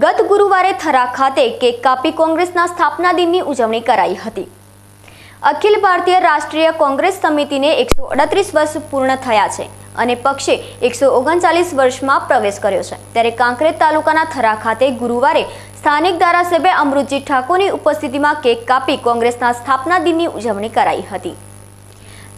ગત ગુરુવારે થરા ખાતે કેક કાપી કોંગ્રેસના સ્થાપના દિનની ઉજવણી કરાઈ હતી। અખિલ ભારતીય રાષ્ટ્રીય કોંગ્રેસ સમિતિને 138 વર્ષ પૂર્ણ થયા છે અને પક્ષે 139 વર્ષમાં પ્રવેશ કર્યો છે। ત્યારે કાંકરેજ તાલુકાના થરા ખાતે ગુરુવારે સ્થાનિક ધારાસભ્ય અમૃતજી ઠાકોરની ઉપસ્થિતિમાં કેક કાપી કોંગ્રેસના સ્થાપના દિનની ઉજવણી કરાઈ હતી।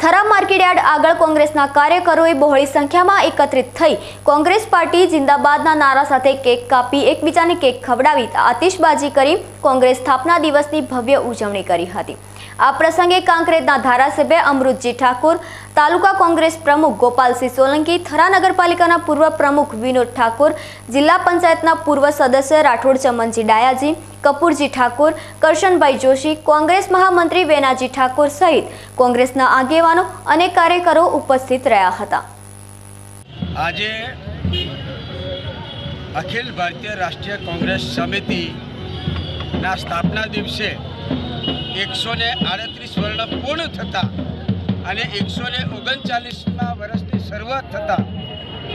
થરા માર્કેટયાર્ડ આગળ કોંગ્રેસના કાર્યકરોએ બહોળી સંખ્યામાં એકત્રિત થઈ કોંગ્રેસ પાર્ટી જિંદાબાદના નારા સાથે કેક કાપી એકબીજાને કેક ખવડાવી આતિશબાજી કરી કોંગ્રેસ સ્થાપના દિવસની ભવ્ય ઉજવણી કરી હતી। આ પ્રસંગે કાંકરેજના ધારાસભ્ય અમૃતજી ઠાકોર, તાલુકા કોંગ્રેસ પ્રમુખ ગોપાલસિંહ સોલંકી, થરા નગરપાલિકાના પૂર્વ પ્રમુખ વિનોદ ઠાકોર, જિલ્લા પંચાયતના પૂર્વ સદસ્ય રાઠોડ ચમનજી ડાયાજી, કપૂરજી ઠાકોર, કરશનભાઈ જોશી, કોંગ્રેસ મહામંત્રી વેનાજી ઠાકોર સહિત કોંગ્રેસના આગેવાનો અને કાર્યકરો ઉપસ્થિત રહ્યા હતા। આજે અખિલ ભારતીય રાષ્ટ્રીય કોંગ્રેસ સમિતિના સ્થાપના દિવસે 138 વર્ષ પૂર્ણ થતા અને 139મા વર્ષની શરૂઆત થતા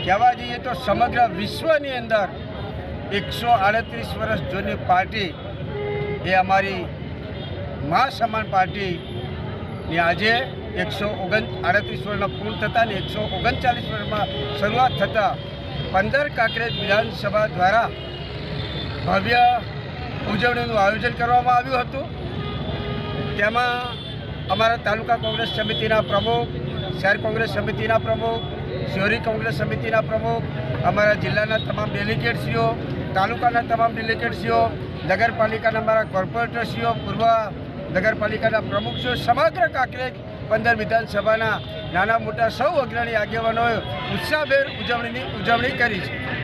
કહેવા જઈએ તો સમગ્ર વિશ્વની અંદર 138 વર્ષ જૂની પાર્ટી એ અમારી મા સમાન પાર્ટીની આજે 138 વર્ષના પૂર્ણ થતા અને 139 વર્ષમાં શરૂઆત થતાં 15 કાંકરેજ વિધાનસભા દ્વારા ભવ્ય ઉજવણીનું આયોજન કરવામાં આવ્યું હતું। તેમાં અમારા તાલુકા કોંગ્રેસ સમિતિના પ્રમુખ, શહેર કોંગ્રેસ સમિતિના પ્રમુખ, શહેરી કોંગ્રેસ સમિતિના પ્રમુખ, અમારા જિલ્લાના તમામ ડેલિગેટશ્રીઓ, તાલુકાના તમામ ડેલિગેટશ્રીઓ, નગરપાલિકાના અમારા કોર્પોરેટરશ્રીઓ, પૂર્વ નગરપાલિકાના પ્રમુખશ્રીઓ, સમગ્ર કાંકરેજ 15 વિધાનસભાના નાના મોટા સૌ અગ્રણી આગેવાનોએ ઉત્સાહભેર ઉજવણી કરી છે।